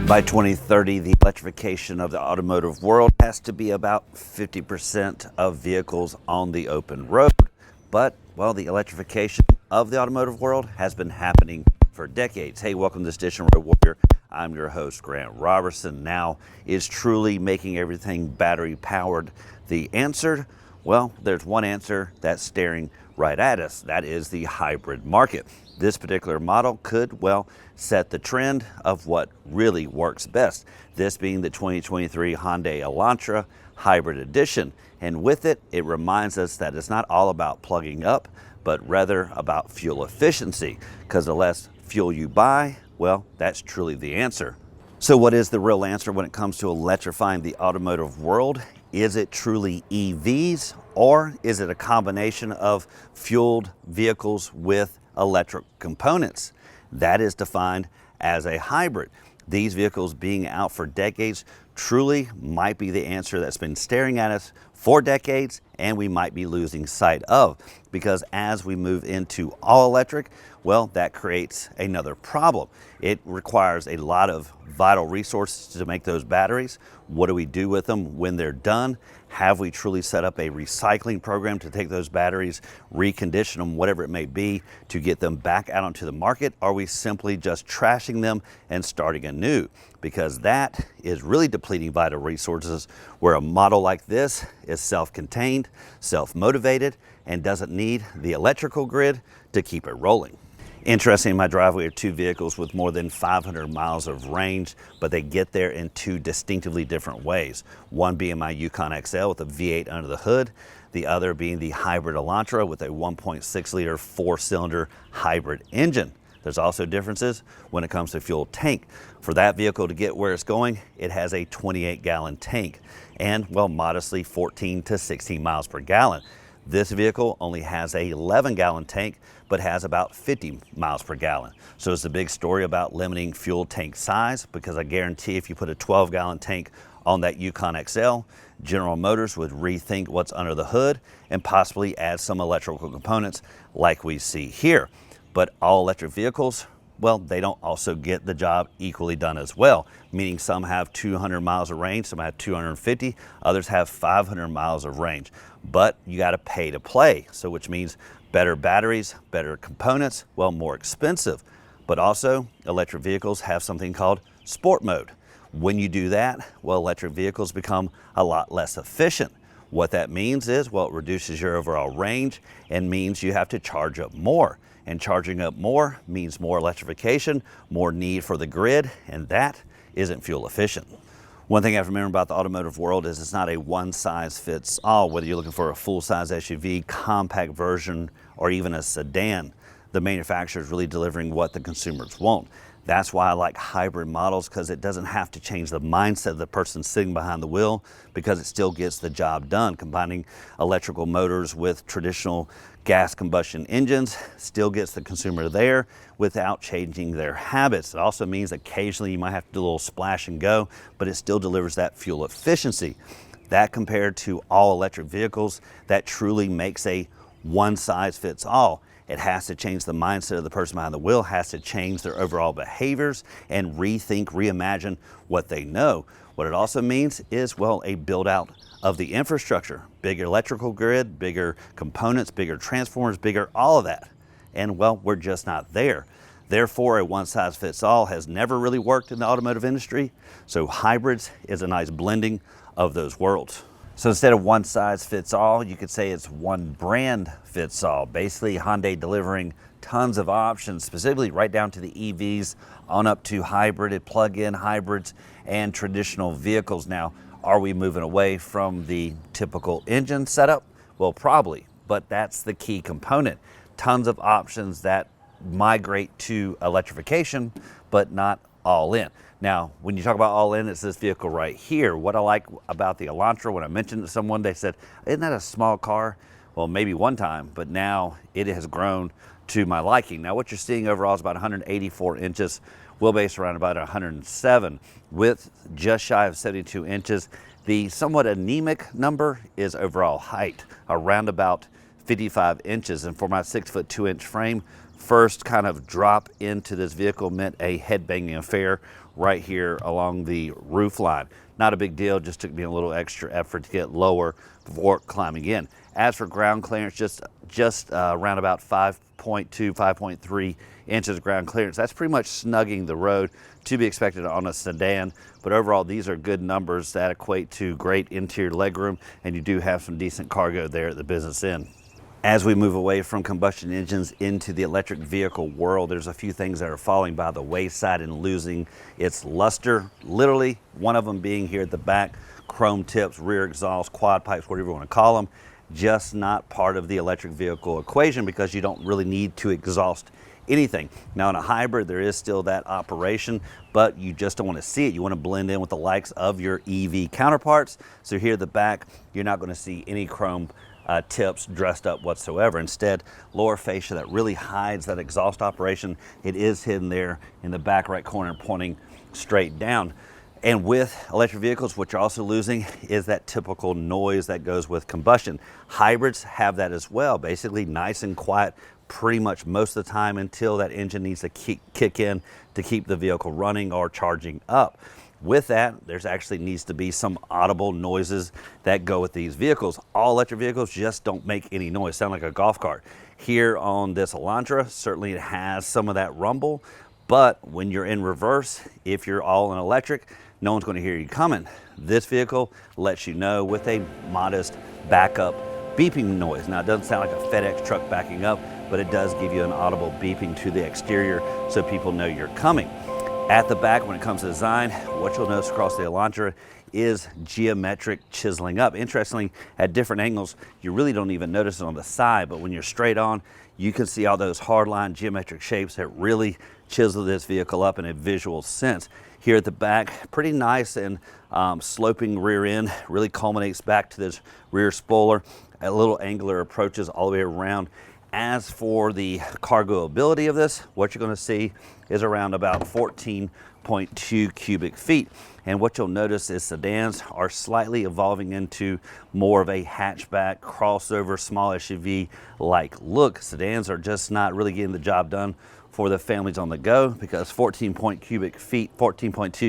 By 2030, the electrification of the automotive world has to be about 50% of vehicles on the open road. But, well, the electrification of the automotive world has been happening for decades. Hey, welcome to this edition of Road Warrior. I'm your host, Grant Roberson. Now, is truly making everything battery powered the answer? Well, there's one answer that's staring right at us. That is the hybrid market. This particular model could, well, set the trend of what really works best. This being the 2023 Hyundai Elantra Hybrid Edition. And with it, it reminds us that it's not all about plugging up, but rather about fuel efficiency. Because the less fuel you buy, well, that's truly the answer. So what is the real answer when it comes to electrifying the automotive world? Is it truly EVs, or is it a combination of fueled vehicles with electric components? That is defined as a hybrid. These vehicles being out for decades truly might be the answer that's been staring at us for decades, and we might be losing sight of, because as we move into all electric, well, that creates another problem. It requires a lot of vital resources to make those batteries. What do we do with them when they're done? Have we truly set up a recycling program to take those batteries, recondition them, whatever it may be, to get them back out onto the market? Are we simply just trashing them and starting anew? Because that is really depleting vital resources, where a model like this is self-contained, self-motivated, and doesn't need the electrical grid to keep it rolling. Interesting, in my driveway are two vehicles with more than 500 miles of range, but they get there in two distinctively different ways. One being my Yukon XL with a V8 under the hood, the other being the hybrid Elantra with a 1.6 liter four-cylinder hybrid engine. There's also differences when it comes to fuel tank. For that vehicle to get where it's going, it has a 28-gallon tank and, well, modestly 14 to 16 miles per gallon. This vehicle only has a 11-gallon tank, but has about 50 miles per gallon. So it's a big story about limiting fuel tank size, because I guarantee if you put a 12-gallon tank on that Yukon XL, General Motors would rethink what's under the hood and possibly add some electrical components like we see here. But all electric vehicles, well, they don't also get the job equally done as well, meaning some have 200 miles of range, some have 250, others have 500 miles of range. But you got to pay to play, so which means better batteries, better components, well, more expensive. But also, electric vehicles have something called sport mode. When you do that, well, electric vehicles become a lot less efficient. What that means is, well, it reduces your overall range and means you have to charge up more. And charging up more means more electrification, more need for the grid, and that isn't fuel efficient. One thing I have to remember about the automotive world is it's not a one-size-fits-all, whether you're looking for a full-size SUV, compact version, or even a sedan. The manufacturer is really delivering what the consumers want. That's why I like hybrid models, because it doesn't have to change the mindset of the person sitting behind the wheel, because it still gets the job done. Combining electrical motors with traditional gas combustion engines still gets the consumer there without changing their habits. It also means occasionally you might have to do a little splash and go, but it still delivers that fuel efficiency. That, compared to all electric vehicles, that truly makes a one-size-fits-all. It has to change the mindset of the person behind the wheel, has to change their overall behaviors and rethink, reimagine what they know. What it also means is, well, a build out of the infrastructure, bigger electrical grid, bigger components, bigger transformers, bigger all of that. And, well, we're just not there. Therefore, a one-size-fits-all has never really worked in the automotive industry. So hybrids is a nice blending of those worlds. So instead of one size fits all, you could say it's one brand fits all. Basically, Hyundai delivering tons of options, specifically right down to the EVs on up to hybrid, plug-in hybrids, and traditional vehicles. Now, are we moving away from the typical engine setup? Well, probably, but that's the key component. Tons of options that migrate to electrification, but not all in. Now, when you talk about all in, it's this vehicle right here. What I like about the Elantra, when I mentioned it to someone, they said, isn't that a small car? Well, maybe one time, but now it has grown to my liking. Now, what you're seeing overall is about 184 inches, wheelbase around about 107, width just shy of 72 inches. The somewhat anemic number is overall height, around about 55 inches. And for my 6'2" frame, first kind of drop into this vehicle meant a headbanging affair right here along the roof line. Not a big deal, just took me a little extra effort to get lower before climbing in. As for ground clearance, just around about 5.2, 5.3 inches of ground clearance. That's pretty much snugging the road, to be expected on a sedan, but overall these are good numbers that equate to great interior legroom, and you do have some decent cargo there at the business end. As we move away from combustion engines into the electric vehicle world, there's a few things that are falling by the wayside and losing its luster. Literally, one of them being here at the back, chrome tips, rear exhaust, quad pipes, whatever you want to call them, just not part of the electric vehicle equation because you don't really need to exhaust anything. Now in a hybrid, there is still that operation, but you just don't want to see it. You want to blend in with the likes of your EV counterparts. So here at the back, you're not going to see any chrome tips dressed up whatsoever. Instead, lower fascia that really hides that exhaust operation, it is hidden there in the back right corner pointing straight down. And with electric vehicles, what you're also losing is that typical noise that goes with combustion. Hybrids have that as well, basically nice and quiet pretty much most of the time until that engine needs to kick in to keep the vehicle running or charging up. With that, there's actually needs to be some audible noises that go with these vehicles. All electric vehicles just don't make any noise, sound like a golf cart. Here on this Elantra, certainly it has some of that rumble, but when you're in reverse, if you're all in electric, no one's going to hear you coming. This vehicle lets you know with a modest backup beeping noise. Now, it doesn't sound like a FedEx truck backing up, but it does give you an audible beeping to the exterior so people know you're coming. At the back, when it comes to design, what you'll notice across the Elantra is geometric chiseling up. Interestingly, at different angles, you really don't even notice it on the side, but when you're straight on, you can see all those hardline geometric shapes that really chisel this vehicle up in a visual sense. Here at the back, pretty nice and sloping rear end, really culminates back to this rear spoiler, a little angular approaches all the way around. As for the cargo ability of this, what you're going to see is around about 14.2 cubic feet. And what you'll notice is sedans are slightly evolving into more of a hatchback, crossover, small SUV-like look. Sedans are just not really getting the job done for the families on the go because 14.2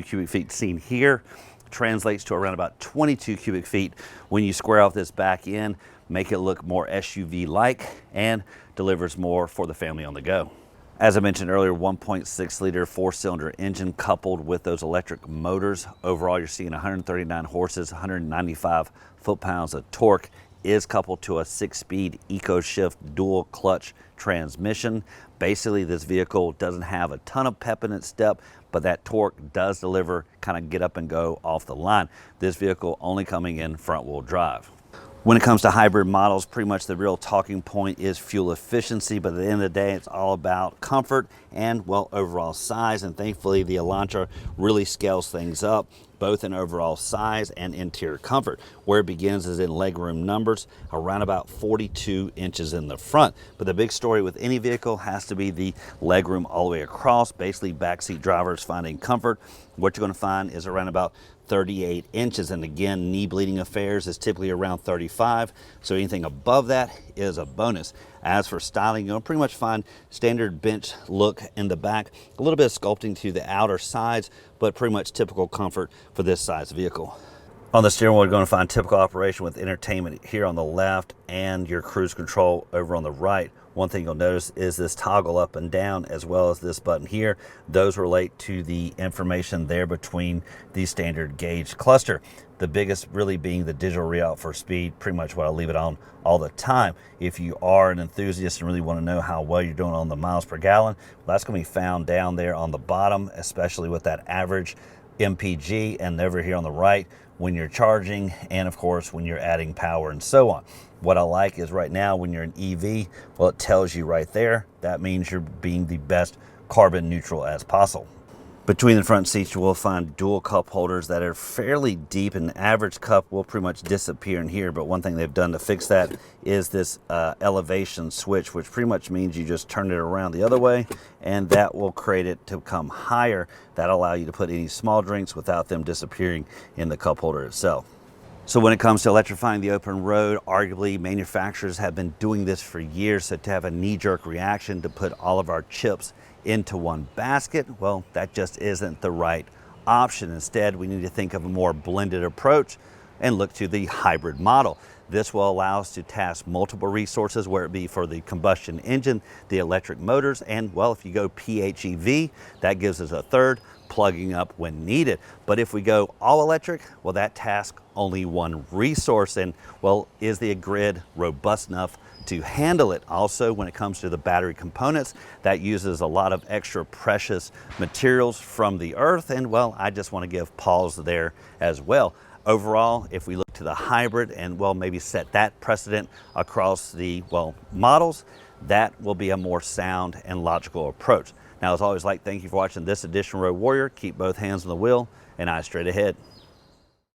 cubic feet seen here translates to around about 22 cubic feet when you square off this back end, make it look more SUV-like, and delivers more for the family on the go. As I mentioned earlier, 1.6 liter four-cylinder engine coupled with those electric motors. Overall, you're seeing 139 horses, 195 foot-pounds of torque, is coupled to a 6-speed EcoShift dual clutch transmission. Basically, this vehicle doesn't have a ton of pep in its step, but that torque does deliver kind of get up and go off the line. This vehicle only coming in front-wheel drive. When it comes to hybrid models, pretty much the real talking point is fuel efficiency, but at the end of the day, it's all about comfort and, well, overall size. And thankfully, the Elantra really scales things up, both in overall size and interior comfort. Where it begins is in legroom numbers, around about 42 inches in the front. But the big story with any vehicle has to be the legroom all the way across, basically backseat drivers finding comfort. What you're going to find is around about 38 inches, and again, knee bleeding affairs is typically around 35, so anything above that is a bonus. As for styling, you'll pretty much find standard bench look in the back, a little bit of sculpting to the outer sides, but pretty much typical comfort for this size vehicle. On the steering wheel, you're going to find typical operation with entertainment here on the left and your cruise control over on the right. One thing you'll notice is this toggle up and down, as well as this button here. Those relate to the information there between the standard gauge cluster. The biggest really being the digital readout for speed, pretty much what I leave it on all the time. If you are an enthusiast and really want to know how well you're doing on the miles per gallon, well, that's going to be found down there on the bottom, especially with that average MPG, and over here on the right when you're charging, and of course when you're adding power and so on. What I like is right now when you're an EV, well, it tells you right there. That means you're being the best carbon neutral as possible. Between the front seats, you will find dual cup holders that are fairly deep. An average cup will pretty much disappear in here, but one thing they've done to fix that is this elevation switch, which pretty much means you just turn it around the other way, and that will create it to come higher. That'll allow you to put any small drinks without them disappearing in the cup holder itself. So when it comes to electrifying the open road, arguably manufacturers have been doing this for years. So to have a knee-jerk reaction to put all of our chips into one basket, well, that just isn't the right option. Instead, we need to think of a more blended approach and look to the hybrid model. This will allow us to task multiple resources, whether it be for the combustion engine, the electric motors, and well, if you go PHEV, that gives us a third, plugging up when needed. But if we go all electric, well, that tasks only one resource. And well, is the grid robust enough to handle it? Also, when it comes to the battery components, that uses a lot of extra precious materials from the earth. And well, I just want to give pause there as well. Overall, if we look to the hybrid and well, maybe set that precedent across the models, that will be a more sound and logical approach. Now, as always, thank you for watching this edition of Road Warrior. Keep both hands on the wheel and eyes straight ahead.